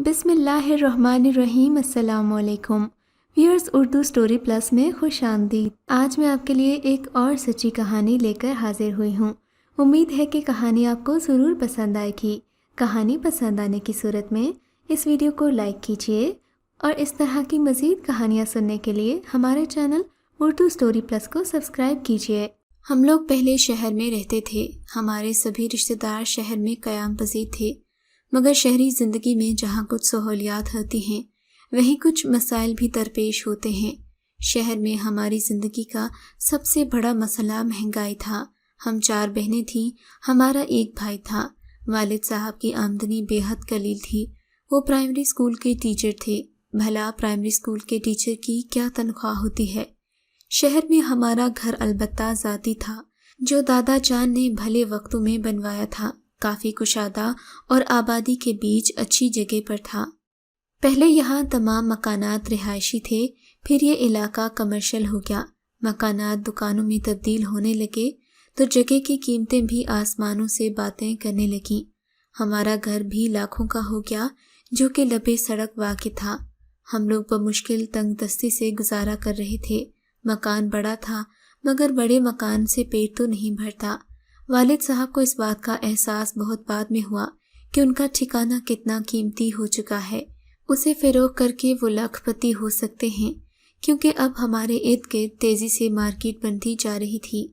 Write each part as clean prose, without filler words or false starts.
بسم اللہ الرحمن الرحیم۔ السلام علیکم ویورز، اردو سٹوری پلس میں خوش آمدید۔ آج میں آپ کے لیے ایک اور سچی کہانی لے کر حاضر ہوئی ہوں۔ امید ہے کہ کہانی آپ کو ضرور پسند آئے گی۔ کہانی پسند آنے کی صورت میں اس ویڈیو کو لائک کیجیے اور اس طرح کی مزید کہانیاں سننے کے لیے ہمارے چینل اردو سٹوری پلس کو سبسکرائب کیجیے۔ ہم لوگ پہلے شہر میں رہتے تھے۔ ہمارے سبھی رشتہ دار شہر میں قیام پذیر تھے، مگر شہری زندگی میں جہاں کچھ سہولیات ہوتی ہیں وہیں کچھ مسائل بھی درپیش ہوتے ہیں۔ شہر میں ہماری زندگی کا سب سے بڑا مسئلہ مہنگائی تھا۔ ہم 4 بہنیں تھیں، ہمارا ایک بھائی تھا۔ والد صاحب کی آمدنی بے حد قلیل تھی۔ وہ پرائمری اسکول کے ٹیچر تھے۔ بھلا پرائمری اسکول کے ٹیچر کی کیا تنخواہ ہوتی ہے؟ شہر میں ہمارا گھر البتہ ذاتی تھا، جو دادا جان نے بھلے وقتوں میں بنوایا تھا۔ کافی کشادہ اور آبادی کے بیچ اچھی جگہ پر تھا۔ پہلے یہاں تمام مکانات رہائشی تھے، پھر یہ علاقہ کمرشل ہو گیا۔ مکانات دکانوں میں تبدیل ہونے لگے تو جگہ کی قیمتیں بھی آسمانوں سے باتیں کرنے لگیں۔ ہمارا گھر بھی لاکھوں کا ہو گیا، جو کہ لبے سڑک واقع تھا۔ ہم لوگ بمشکل تنگ دستی سے گزارا کر رہے تھے۔ مکان بڑا تھا، مگر بڑے مکان سے پیٹ تو نہیں بھرتا۔ والد صاحب کو اس بات کا احساس بہت بعد میں ہوا کہ ان کا ٹھکانہ کتنا قیمتی ہو چکا ہے۔ اسے فروغ کر کے وہ لاکھ پتی ہو سکتے ہیں، کیونکہ اب ہمارے ارد گرد تیزی سے مارکیٹ بنتی جا رہی تھی۔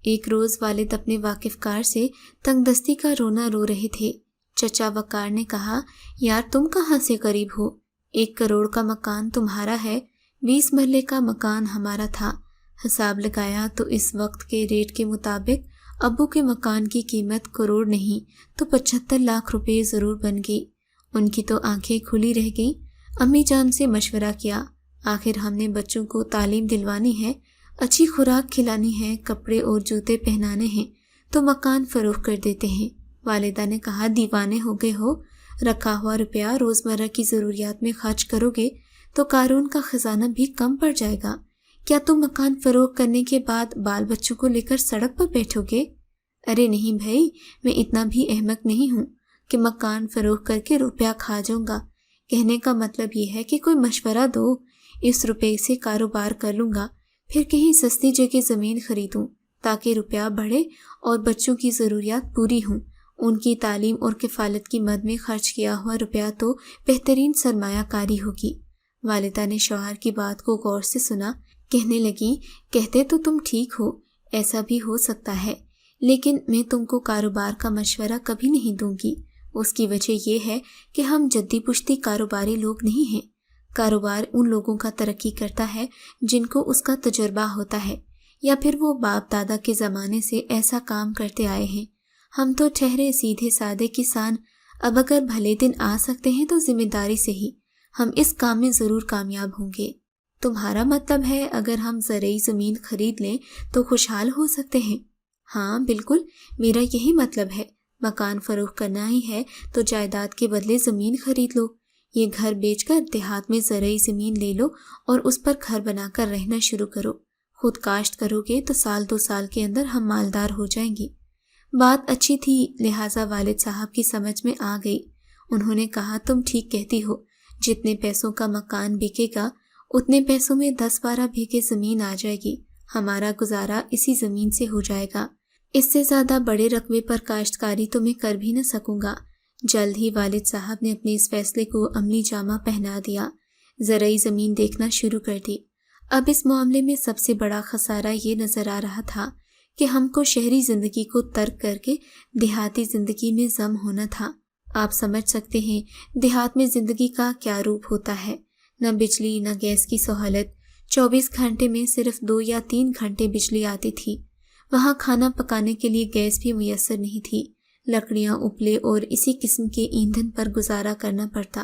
ایک روز والد اپنے واقف کار سے تنگ دستی کا رونا رو رہے تھے۔ چچا وقار نے کہا، یار تم کہاں سے قریب ہو؟ 1 کروڑ کا مکان تمہارا ہے، 20 مرلے کا مکان ہمارا تھا۔ حساب لگایا تو اس وقت کے ریٹ کے مطابق ابو کے مکان کی قیمت کروڑ نہیں تو 75 لاکھ روپے ضرور بن گئی۔ ان کی تو آنکھیں کھلی رہ گئیں۔ امی جان سے مشورہ کیا۔ آخر ہم نے بچوں کو تعلیم دلوانی ہے، اچھی خوراک کھلانی ہے، کپڑے اور جوتے پہنانے ہیں، تو مکان فروخت کر دیتے ہیں۔ والدہ نے کہا، دیوانے ہو گئے ہو؟ رکھا ہوا روپیہ روزمرہ کی ضروریات میں خرچ کرو گے تو قارون کا خزانہ بھی کم پڑ جائے گا۔ کیا تم مکان فروخت کرنے کے بعد بال بچوں کو لے کر سڑک پر بیٹھو گے؟ ارے نہیں بھائی، میں اتنا بھی احمق نہیں ہوں کہ مکان فروخت کر کے روپیہ کھا جاؤں گا۔ کہنے کا مطلب یہ ہے کہ کوئی مشورہ دو، اس روپے سے کاروبار کر لوں گا، پھر کہیں سستی جگہ زمین خریدوں تاکہ روپیہ بڑھے اور بچوں کی ضروریات پوری ہوں۔ ان کی تعلیم اور کفالت کی مد میں خرچ کیا ہوا روپیہ تو بہترین سرمایہ کاری ہوگی۔ والدہ نے شوہر کی بات کو غور سے سنا۔ کہنے لگی، کہتے تو تم ٹھیک ہو، ایسا بھی ہو سکتا ہے، لیکن میں تم کو کاروبار کا مشورہ کبھی نہیں دوں گی۔ اس کی وجہ یہ ہے کہ ہم جدی پشتی کاروباری لوگ نہیں ہیں۔ کاروبار ان لوگوں کا ترقی کرتا ہے جن کو اس کا تجربہ ہوتا ہے، یا پھر وہ باپ دادا کے زمانے سے ایسا کام کرتے آئے ہیں۔ ہم تو ٹھہرے سیدھے سادے کسان، اب اگر بھلے دن آ سکتے ہیں تو ذمہ داری سے ہی ہم اس کام میں ضرور کامیاب ہوں گے۔ تمہارا مطلب ہے اگر ہم زرعی زمین خرید لیں تو خوشحال ہو سکتے ہیں؟ ہاں بالکل، میرا یہی مطلب ہے۔ مکان فروخت کرنا ہی ہے تو جائیداد کے بدلے زمین خرید لو۔ یہ گھر بیچ کر دیہات میں زرعی زمین لے لو اور اس پر گھر بنا کر رہنا شروع کرو۔ خود کاشت کرو گے تو 1-2 سال کے اندر ہم مالدار ہو جائیں گے۔ بات اچھی تھی، لہٰذا والد صاحب کی سمجھ میں آ گئی۔ انہوں نے کہا، تم ٹھیک کہتی ہو، جتنے پیسوں کا مکان بکے گا اتنے پیسوں میں 10-12 بیگھے زمین آ جائے گی۔ ہمارا گزارا اسی زمین سے ہو جائے گا۔ اس سے زیادہ بڑے رقبے پر کاشتکاری تو میں کر بھی نہ سکوں گا۔ جلد ہی والد صاحب نے اپنے اس فیصلے کو عملی جامہ پہنا دیا، زرعی زمین دیکھنا شروع کر دی۔ اب اس معاملے میں سب سے بڑا خسارہ یہ نظر آ رہا تھا کہ ہم کو شہری زندگی کو ترک کر کے دیہاتی زندگی میں ضم ہونا تھا۔ آپ سمجھ سکتے ہیں دیہات میں زندگی کا کیا روپ ہوتا ہے۔ نہ بجلی نہ گیس کی سہولت، 24 گھنٹے میں صرف 2 یا 3 گھنٹے بجلی آتی تھی۔ وہاں کھانا پکانے کے لیے گیس بھی میسر نہیں تھی، لکڑیاں اپلے اور اسی قسم کے ایندھن پر گزارا کرنا پڑتا۔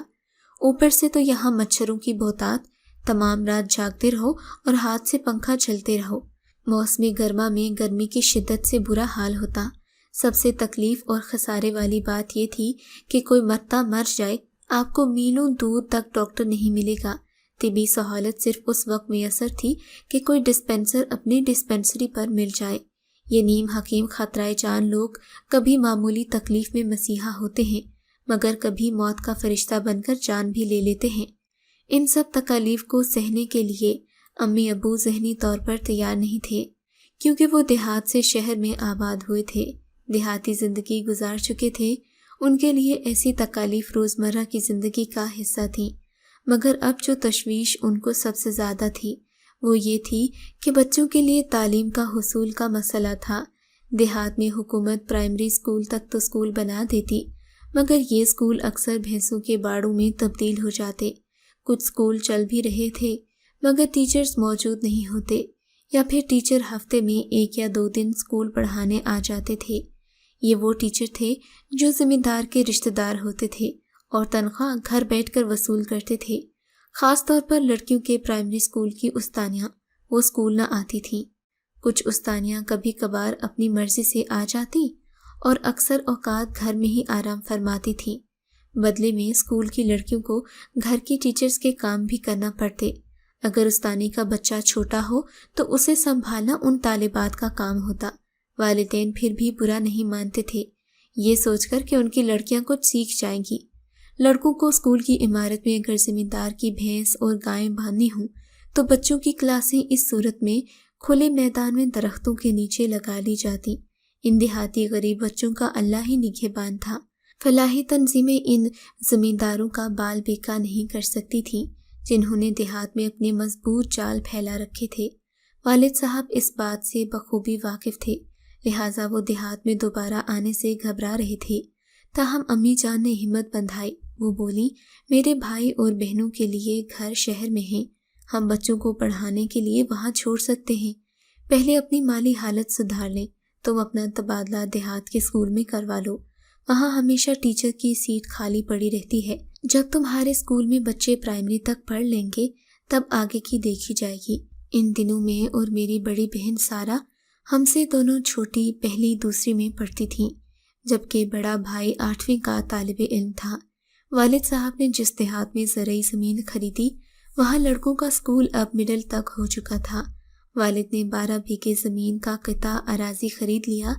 اوپر سے تو یہاں مچھروں کی بہتات، تمام رات جاگتے رہو اور ہاتھ سے پنکھا چلتے رہو۔ موسم گرما میں گرمی کی شدت سے برا حال ہوتا۔ سب سے تکلیف اور خسارے والی بات یہ تھی کہ کوئی مرتا مر جائے، آپ کو میلوں دور تک ڈاکٹر نہیں ملے گا۔ طبی سہولت صرف اس وقت میسر تھی کہ کوئی ڈسپینسر اپنی ڈسپینسری پر مل جائے۔ یہ نیم حکیم خطرہ جان لوگ کبھی معمولی تکلیف میں مسیحا ہوتے ہیں، مگر کبھی موت کا فرشتہ بن کر جان بھی لے لیتے ہیں۔ ان سب تکالیف کو سہنے کے لیے امی ابو ذہنی طور پر تیار نہیں تھے، کیونکہ وہ دیہات سے شہر میں آباد ہوئے تھے، دیہاتی زندگی گزار چکے تھے۔ ان کے لیے ایسی تکالیف روزمرہ کی زندگی کا حصہ تھیں، مگر اب جو تشویش ان کو سب سے زیادہ تھی وہ یہ تھی کہ بچوں کے لیے تعلیم کا حصول کا مسئلہ تھا۔ دیہات میں حکومت پرائمری اسکول تک تو اسکول بنا دیتی، مگر یہ اسکول اکثر بھینسوں کے باڑوں میں تبدیل ہو جاتے۔ کچھ اسکول چل بھی رہے تھے مگر ٹیچرز موجود نہیں ہوتے، یا پھر ٹیچر ہفتے میں 1 یا 2 دن اسکول پڑھانے آ جاتے تھے۔ یہ وہ ٹیچر تھے جو ذمہ دار کے رشتہ دار ہوتے تھے اور تنخواہ گھر بیٹھ کر وصول کرتے تھے۔ خاص طور پر لڑکیوں کے پرائمری اسکول کی استانیاں وہ اسکول نہ آتی تھیں۔ کچھ استانیاں کبھی کبھار اپنی مرضی سے آ جاتی اور اکثر اوقات گھر میں ہی آرام فرماتی تھیں۔ بدلے میں اسکول کی لڑکیوں کو گھر کی ٹیچرز کے کام بھی کرنا پڑتے۔ اگر استانی کا بچہ چھوٹا ہو تو اسے سنبھالنا ان طالبات کا کام ہوتا۔ والدین پھر بھی برا نہیں مانتے تھے، یہ سوچ کر کہ ان کی لڑکیاں کچھ سیکھ جائیں گی۔ لڑکوں کو اسکول کی عمارت میں اگر زمین دار کی بھینس اور گائیں باندھنی ہوں تو بچوں کی کلاسیں اس صورت میں کھلے میدان میں درختوں کے نیچے لگا لی جاتی۔ ان دیہاتی غریب بچوں کا اللہ ہی نگہبان تھا۔ فلاحی تنظیمیں ان زمینداروں کا بال بیکا نہیں کر سکتی تھیں، جنہوں نے دیہات میں اپنے مضبوط جال پھیلا رکھے تھے۔ والد صاحب اس بات سے بخوبی واقف تھے، لہٰذا وہ دیہات میں دوبارہ آنے سے گھبرا رہے تھے۔ تاہم امی جان نے ہمت بندھائی۔ وہ بولی، میرے بھائی اور بہنوں کے لیے گھر شہر میں ہیں، ہم بچوں کو پڑھانے کے لیے وہاں چھوڑ سکتے ہیں۔ پہلے اپنی مالی حالت سدھار لیں، تم اپنا تبادلہ دیہات کے اسکول میں کروا لو، وہاں ہمیشہ ٹیچر کی سیٹ خالی پڑی رہتی ہے۔ جب تمہارے اسکول میں بچے پرائمری تک پڑھ لیں گے تب آگے کی دیکھی جائے گی۔ ان دنوں میں اور میری بڑی بہن سارا ہم سے دونوں چھوٹی پہلی دوسری میں پڑھتی تھیں، جبکہ بڑا بھائی 8ویں کا طالب علم تھا۔ والد صاحب نے جس دیہات میں زرعی زمین خریدی وہاں لڑکوں کا اسکول اب مڈل تک ہو چکا تھا۔ والد نے 12 بیگھے زمین کا قطع اراضی خرید لیا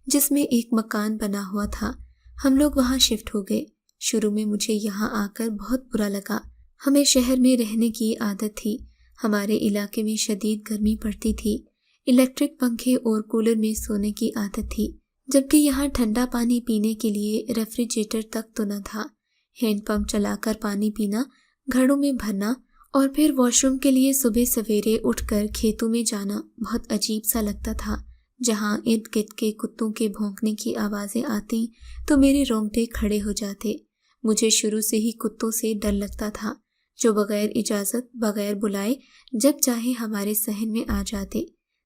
جس میں ایک مکان بنا ہوا تھا۔ ہم لوگ وہاں شفٹ ہو گئے۔ شروع میں مجھے یہاں آ کر بہت برا لگا، ہمیں شہر میں رہنے کی عادت تھی، ہمارے علاقے میں شدید گرمی پڑتی تھی، الیکٹرک پنکھے اور کولر میں سونے کی عادت تھی، جبکہ یہاں ٹھنڈا پانی پینے کے لیے ریفریجریٹر تک تو نہ تھا۔ ہینڈ پمپ چلا کر پانی پینا، گھڑوں میں بھرنا اور پھر واش روم کے لیے صبح سویرے اٹھ کر کھیتوں میں جانا بہت عجیب سا لگتا تھا۔ جہاں ارد گرد کے کتوں کے بھونکنے کی آوازیں آتی تو میرے رونگٹے کھڑے ہو جاتے۔ مجھے شروع سے ہی کتوں سے ڈر لگتا تھا، جو بغیر اجازت بغیر بلائے جب چاہے ہمارے صحن میں آ جاتے۔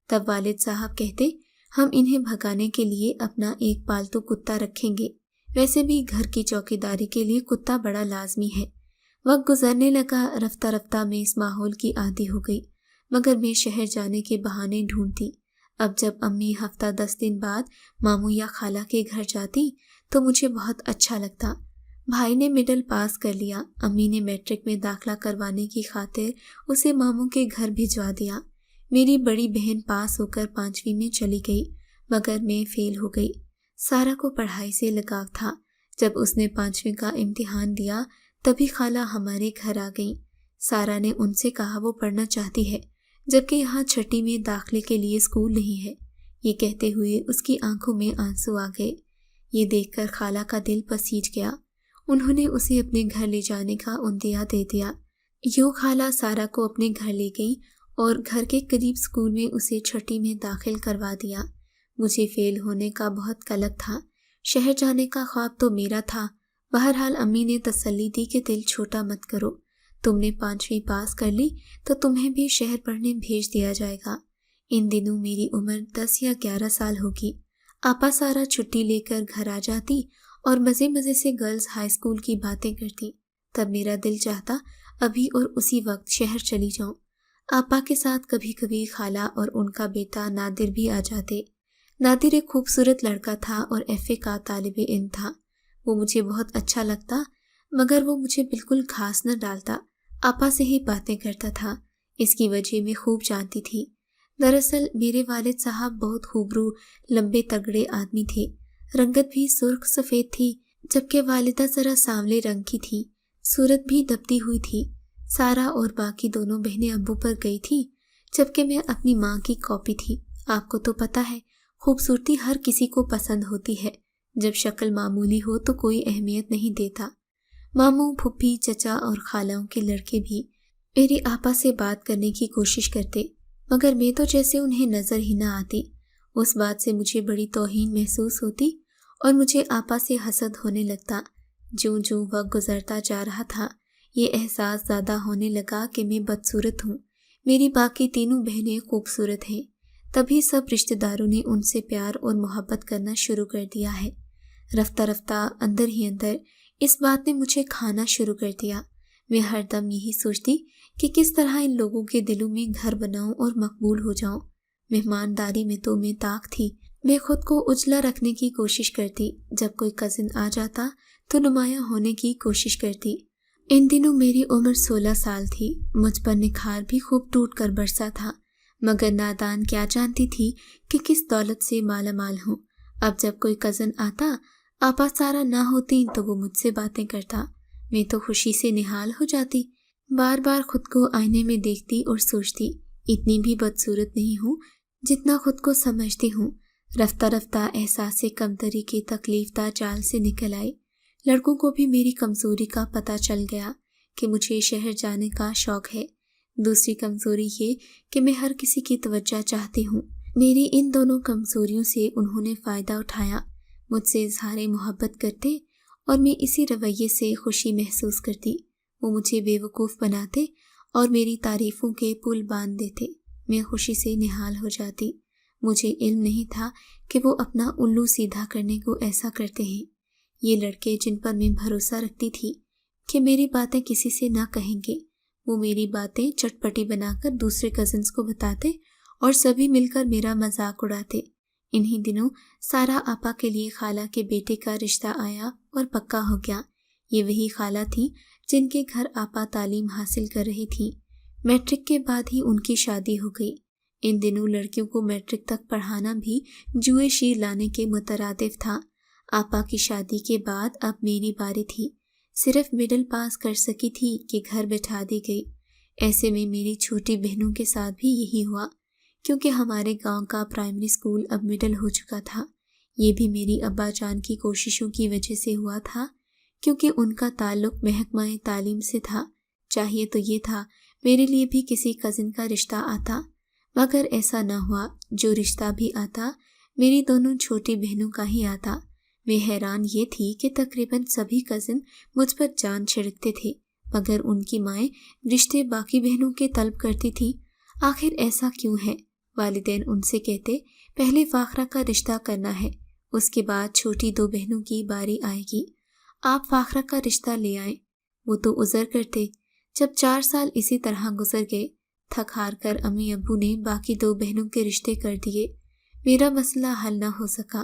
تب والد صاحب کہتے، ہم انہیں بھگانے کے لیے اپنا ایک پالتو کتا رکھیں گے، ویسے بھی گھر کی چوکیداری کے لیے کتا بڑا لازمی ہے۔ وقت گزرنے لگا، رفتہ رفتہ میں اس ماحول کی عادی ہو گئی، مگر میں شہر جانے کے بہانے ڈھونڈتی۔ اب جب امی ہفتہ 10 دن بعد ماموں یا خالہ کے گھر جاتی تو مجھے بہت اچھا لگتا۔ بھائی نے مڈل پاس کر لیا، امی نے میٹرک میں داخلہ کروانے کی خاطر اسے ماموں کے گھر بھجوا دیا۔ میری بڑی بہن پاس ہو کر 5ویں میں چلی گئی، مگر میں فیل ہو گئی۔ سارا کو پڑھائی سے لگاؤ تھا۔ جب اس نے 5ویں کا امتحان دیا تبھی خالہ ہمارے گھر آ گئیں۔ سارا نے ان سے کہا وہ پڑھنا چاہتی ہے، جبکہ یہاں 6 میں داخلے کے لیے اسکول نہیں ہے۔ یہ کہتے ہوئے اس کی آنکھوں میں آنسو آ گئے۔ یہ دیکھ کر خالہ کا دل پسیج گیا۔ انہوں نے اسے اپنے گھر لے جانے کا عندیہ دے دیا۔ یوں خالہ سارا کو اپنے گھر لے گئی اور گھر کے قریب اسکول میں اسے 6 میں داخل کروا دیا۔ مجھے فیل ہونے کا بہت قلق تھا، شہر جانے کا خواب تو میرا تھا۔ بہرحال امی نے تسلی دی کہ دل چھوٹا مت کرو، تم نے 5ویں پاس کر لی تو تمہیں بھی شہر پڑھنے بھیج دیا جائے گا۔ ان دنوں میری عمر 10 یا 11 سال ہوگی۔ آپا سارا چھٹی لے کر گھر آ جاتی اور مزے مزے سے گرلز ہائی اسکول کی باتیں کرتی۔ تب میرا دل چاہتا ابھی اور اسی وقت شہر چلی جاؤں۔ آپا کے ساتھ کبھی کبھی خالہ اور ان کا بیٹا نادر بھی آ جاتے۔ نادر ایک خوبصورت لڑکا تھا اور FA کا طالب علم تھا۔ وہ مجھے بہت اچھا لگتا، مگر وہ مجھے بالکل گھاس نہ ڈالتا، آپا سے ہی باتیں کرتا تھا۔ اس کی وجہ میں خوب جانتی تھی۔ دراصل میرے والد صاحب بہت خوبرو لمبے تگڑے آدمی تھے، رنگت بھی سرخ سفید تھی، جبکہ والدہ ذرا سانولے رنگ کی تھی، صورت بھی دبتی ہوئی تھی۔ سارا اور باقی دونوں بہنیں ابو پر گئی تھی، جبکہ میں اپنی ماں کی کاپی تھی۔ آپ کو تو پتہ ہے خوبصورتی ہر کسی کو پسند ہوتی ہے، جب شکل معمولی ہو تو کوئی اہمیت نہیں دیتا۔ ماموں، پھپھی، چچا اور خالاؤں کے لڑکے بھی میری آپا سے بات کرنے کی کوشش کرتے، مگر میں تو جیسے انہیں نظر ہی نہ آتی۔ اس بات سے مجھے بڑی توہین محسوس ہوتی اور مجھے آپا سے حسد ہونے لگتا۔ جوں جوں وقت گزرتا جا رہا تھا، یہ احساس زیادہ ہونے لگا کہ میں بدصورت ہوں، میری باقی تینوں بہنیں خوبصورت ہیں۔ تبھی سب رشتہ داروں نے ان سے پیار اور محبت کرنا شروع کر دیا ہے۔ رفتہ رفتہ اندر ہی اندر اس بات نے مجھے کھانا شروع کر دیا۔ میں ہر دم یہی سوچتی کہ کس طرح ان لوگوں کے دلوں میں گھر بناؤں اور مقبول ہو جاؤں۔ مہمانداری میں تو میں طاق تھی۔ میں خود کو اجلا رکھنے کی کوشش کرتی، جب کوئی کزن آ جاتا تو نمایاں ہونے کی کوشش کرتی۔ ان دنوں میری عمر 16 سال تھی، مجھ پر نکھار بھی خوب ٹوٹ کر برسا تھا، مگر نادان کیا جانتی تھی کہ کس دولت سے مالا مال ہوں۔ اب جب کوئی کزن آتا، آپا سارا نہ ہوتی تو وہ مجھ سے باتیں کرتا، میں تو خوشی سے نہال ہو جاتی۔ بار بار خود کو آئینے میں دیکھتی اور سوچتی اتنی بھی بدصورت نہیں ہوں جتنا خود کو سمجھتی ہوں۔ رفتہ رفتہ احساس کمتری کے تکلیف دہ جال سے نکل آئی۔ لڑکوں کو بھی میری کمزوری کا پتہ چل گیا کہ مجھے شہر جانے کا شوق ہے۔ دوسری کمزوری یہ کہ میں ہر کسی کی توجہ چاہتی ہوں۔ میری ان دونوں کمزوریوں سے انہوں نے فائدہ اٹھایا، مجھ سے اظہار محبت کرتے اور میں اسی رویے سے خوشی محسوس کرتی۔ وہ مجھے بے وقوف بناتے اور میری تعریفوں کے پل باندھ دیتے۔ میں خوشی سے نہال ہو جاتی۔ مجھے علم نہیں تھا کہ وہ اپنا الو سیدھا کرنے کو ایسا کرتے ہیں۔ یہ لڑکے جن پر میں بھروسہ رکھتی تھی کہ میری باتیں کسی سے نہ کہیں گے، وہ میری باتیں چٹپٹی بنا کر دوسرے کزنز کو بتاتے اور سبھی مل کر میرا مذاق اڑاتے۔ انہی دنوں سارا آپا کے لیے خالہ کے بیٹے کا رشتہ آیا اور پکا ہو گیا۔ یہ وہی خالہ تھی جن کے گھر آپا تعلیم حاصل کر رہی تھی۔ میٹرک کے بعد ہی ان کی شادی ہو گئی۔ ان دنوں لڑکیوں کو میٹرک تک پڑھانا بھی جوئے شیر لانے کے مترادف تھا۔ آپا کی شادی کے بعد اب میری باری تھی۔ صرف مڈل پاس کر سکی تھی کہ گھر بٹھا دی گئی۔ ایسے میں میری چھوٹی بہنوں کے ساتھ بھی یہی ہوا، کیونکہ ہمارے گاؤں کا پرائمری اسکول اب مڈل ہو چکا تھا۔ یہ بھی میری ابا جان کی کوششوں کی وجہ سے ہوا تھا، کیونکہ ان کا تعلق محکمہ تعلیم سے تھا۔ چاہیے تو یہ تھا میرے لیے بھی کسی کزن کا رشتہ آتا، مگر ایسا نہ ہوا۔ جو رشتہ بھی آتا میری دونوں چھوٹی بہنوں کا ہی آتا۔ میں حیران یہ تھی کہ تقریباً سبھی کزن مجھ پر جان چھڑکتے تھے، مگر ان کی مائیں رشتے باقی بہنوں کے طلب کرتی تھی۔ آخر ایسا کیوں ہے؟ والدین ان سے کہتے پہلے فاخرہ کا رشتہ کرنا ہے، اس کے بعد چھوٹی دو بہنوں کی باری آئے گی، آپ فاخرہ کا رشتہ لے آئیں۔ وہ تو عذر کرتے۔ جب 4 سال اسی طرح گزر گئے، تھک ہار کر امی ابو نے باقی 2 بہنوں کے رشتے کر دیے۔ میرا مسئلہ حل نہ ہو سکا۔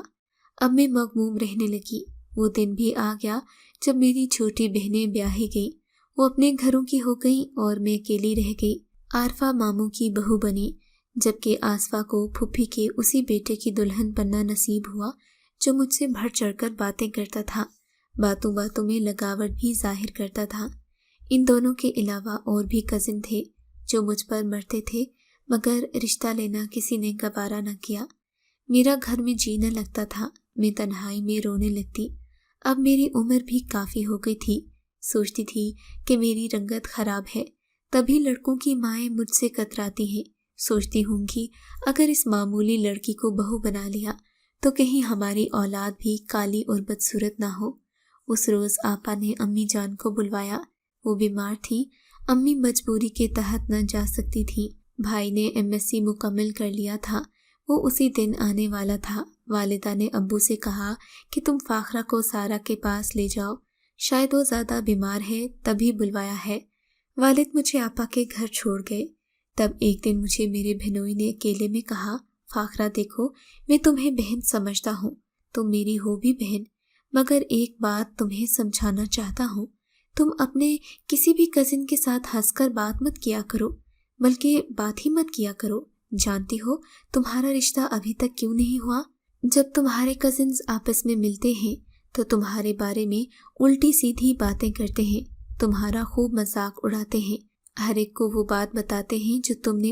اب میں مغموم رہنے لگی۔ وہ دن بھی آ گیا جب میری چھوٹی بہنیں بیاہی گئیں، وہ اپنے گھروں کی ہو گئیں اور میں اکیلی رہ گئی۔ عارفہ ماموں کی بہو بنی، جبکہ آصفہ کو پھپھی کے اسی بیٹے کی دلہن بننا نصیب ہوا جو مجھ سے بڑھ چڑھ کر باتیں کرتا تھا، باتوں باتوں میں لگاوٹ بھی ظاہر کرتا تھا۔ ان دونوں کے علاوہ اور بھی کزن تھے جو مجھ پر مرتے تھے، مگر رشتہ لینا کسی نے گوارا نہ کیا۔ میرا گھر میں جی نہ لگتا تھا، میں تنہائی میں رونے لگتی۔ اب میری عمر بھی کافی ہو گئی تھی۔ سوچتی تھی کہ میری رنگت خراب ہے، تبھی لڑکوں کی مائیں مجھ سے کتراتی ہیں۔ سوچتی ہوں گی اگر اس معمولی لڑکی کو بہو بنا لیا تو کہیں ہماری اولاد بھی کالی اور بدصورت نہ ہو۔ اس روز آپا نے امی جان کو بلوایا، وہ بیمار تھی، امی مجبوری کے تحت نہ جا سکتی تھی۔ بھائی نے MSc مکمل کر لیا تھا، وہ اسی دن آنے والا تھا۔ والدہ نے ابو سے کہا کہ تم فاخرہ کو سارا کے پاس لے جاؤ، شاید وہ زیادہ بیمار ہے تبھی بلوایا ہے۔ والد مجھے آپا کے گھر چھوڑ گئے۔ تب ایک دن مجھے میرے بہنوئی نے اکیلے میں کہا، فاخرہ دیکھو، میں تمہیں بہن سمجھتا ہوں، تم میری ہو بھی بہن، مگر ایک بات تمہیں سمجھانا چاہتا ہوں، تم اپنے کسی بھی کزن کے ساتھ ہنس کر بات مت کیا کرو، بلکہ بات ہی مت کیا کرو۔ جانتی ہو تمہارا رشتہ ابھی تک کیوں نہیں ہوا؟ جب تمہارے کزنز آپس میں ملتے ہیں تو تمہارے بارے میں الٹی سیدھی باتیں کرتے ہیں، تمہارا خوب مذاق اڑاتے ہیں، ہر ایک کو وہ بات بتاتے ہیں جو تم نے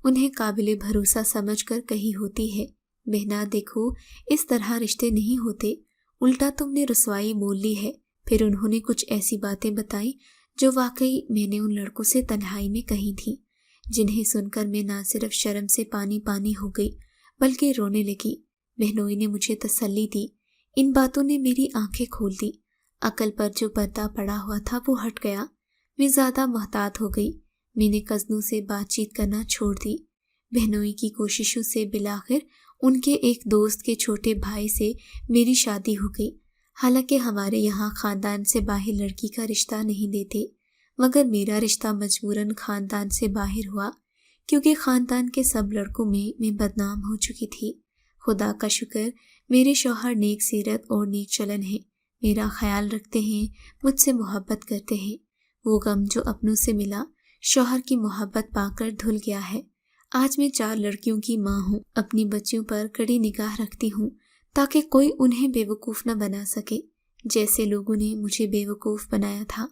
انہیں قابل بھروسہ سمجھ کر کہی ہوتی ہے۔ بہنا دیکھو، اس طرح رشتے نہیں ہوتے، الٹا تم نے رسوائی مول لی ہے۔ پھر انہوں نے کچھ ایسی باتیں بتائیں جو واقعی میں نے ان لڑکوں سے تنہائی میں کہی تھیں، جنہیں سن کر میں نہ صرف شرم سے پانی پانی ہو گئی بلکہ رونے لگی۔ بہنوئی نے مجھے تسلی دی، ان باتوں نے میری آنکھیں کھول دی، عقل پر جو پردہ پڑا ہوا تھا وہ ہٹ گیا، میں زیادہ محتاط ہو گئی، میں نے کزنوں سے بات چیت کرنا چھوڑ دی۔ بہنوئی کی کوششوں سے بالآخر ان کے ایک دوست کے چھوٹے بھائی سے میری شادی ہو گئی۔ حالانکہ ہمارے یہاں خاندان سے باہر لڑکی کا رشتہ نہیں دیتے، مگر میرا رشتہ مجبوراً خاندان سے باہر ہوا، کیونکہ خاندان کے سب لڑکوں میں بدنام ہو چکی تھی۔ خدا کا شکر، میرے شوہر نیک سیرت اور نیک چلن ہیں، میرا خیال رکھتے ہیں، مجھ سے محبت کرتے ہیں۔ وہ غم جو اپنوں سے ملا، شوہر کی محبت پا کر دھل گیا ہے۔ آج میں 4 لڑکیوں کی ماں ہوں، اپنی بچیوں پر کڑی نگاہ رکھتی ہوں تاکہ کوئی انہیں بے وقوف نہ بنا سکے جیسے لوگوں نے مجھے بے وقوف بنایا تھا۔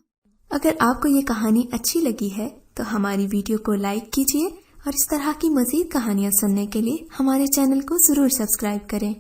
اگر آپ کو یہ کہانی اچھی لگی ہے تو ہماری ویڈیو کو لائک کیجیے اور اس طرح کی مزید کہانیاں سننے کے لیے ہمارے چینل کو ضرور سبسکرائب کریں۔